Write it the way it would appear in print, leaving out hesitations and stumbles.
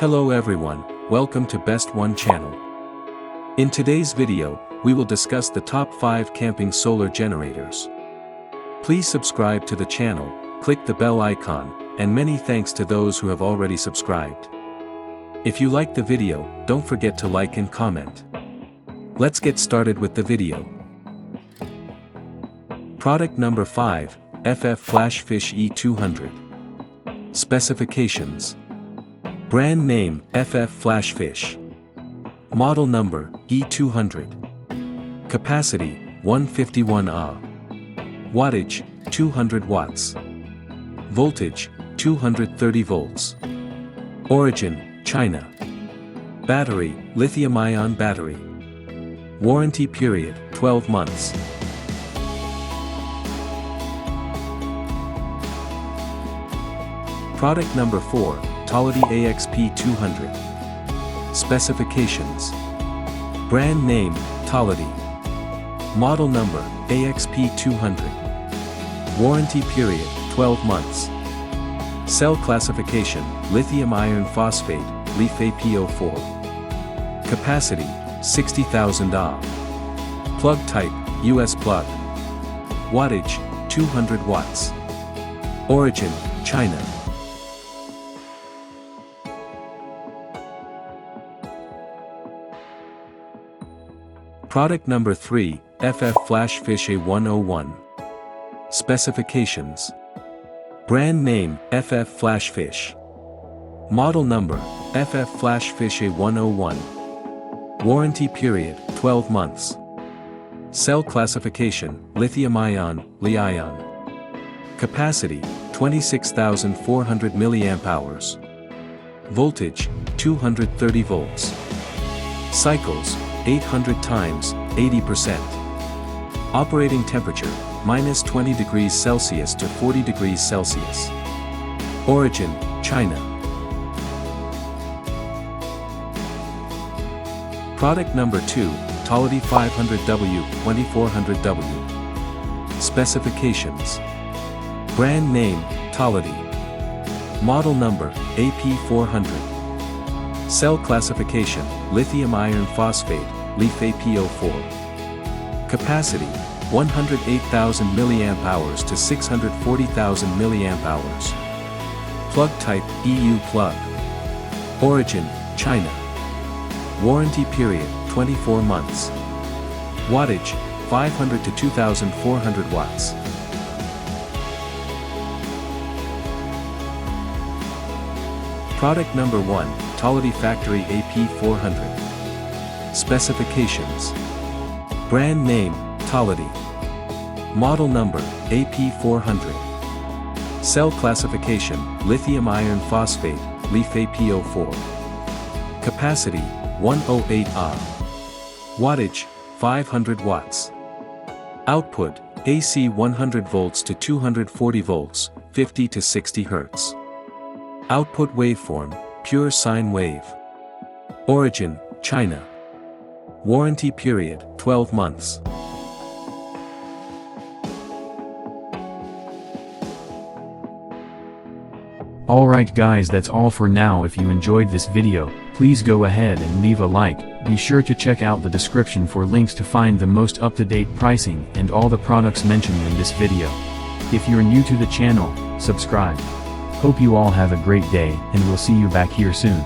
Hello everyone, welcome to Best One channel. In today's video, we will discuss the top 5 camping solar generators. Please subscribe to the channel, click the bell icon, and many thanks to those who have already subscribed. If you like the video, don't forget to like and comment. Let's get started with the video. Product number 5, FF Flashfish E200. Specifications. Brand name, FF Flashfish. Model number, E200. Capacity, 151 Ah. Wattage, 200 watts. Voltage, 230 volts. Origin, China. Battery, lithium-ion battery. Warranty period, 12 months. Product number 4, Tality AXP200. Specifications. Brand name, Tality. Model number, AXP200. Warranty period, 12 months. Cell classification, lithium iron phosphate, Leaf AP400. Capacity, 60,000 Ah. Plug type, US plug. Wattage, 200 watts. Origin, China. Product number 3, FF Flashfish A101. Specifications. Brand name, FF Flashfish. Model number, FF Flashfish A101. Warranty period, 12 months. Cell classification, lithium-ion, Li-ion. Capacity, 26,400 mAh. Voltage, 230 volts. Cycles, 800 times, 80%. Operating temperature, minus 20 degrees Celsius to 40 degrees Celsius. Origin, China. Product number 2, Tality 500W, 2400W. Specifications. Brand name, Tality. Model number, AP400. Cell classification, lithium iron phosphate, Leaf AP400. Capacity, 108,000 mAh to 640,000 mAh. Plug type, EU plug. Origin, China. Warranty period, 24 months. Wattage, 500 to 2,400 watts. Product number 1, Tality Factory AP400. Specifications. Brand name, Tality. Model number, AP400. Cell classification, lithium iron phosphate, Leaf AP400. Capacity, 108 Ah. Wattage, 500 watts. Output, AC 100 volts to 240 volts, 50 to 60 Hz. Output waveform, pure sine wave. Origin, China. Warranty period, 12 months. Alright guys, that's all for now. If you enjoyed this video, please go ahead and leave a like. Be sure to check out the description for links to find the most up-to-date pricing and all the products mentioned in this video. If you're new to the channel, subscribe. Hope you all have a great day, and we'll see you back here soon.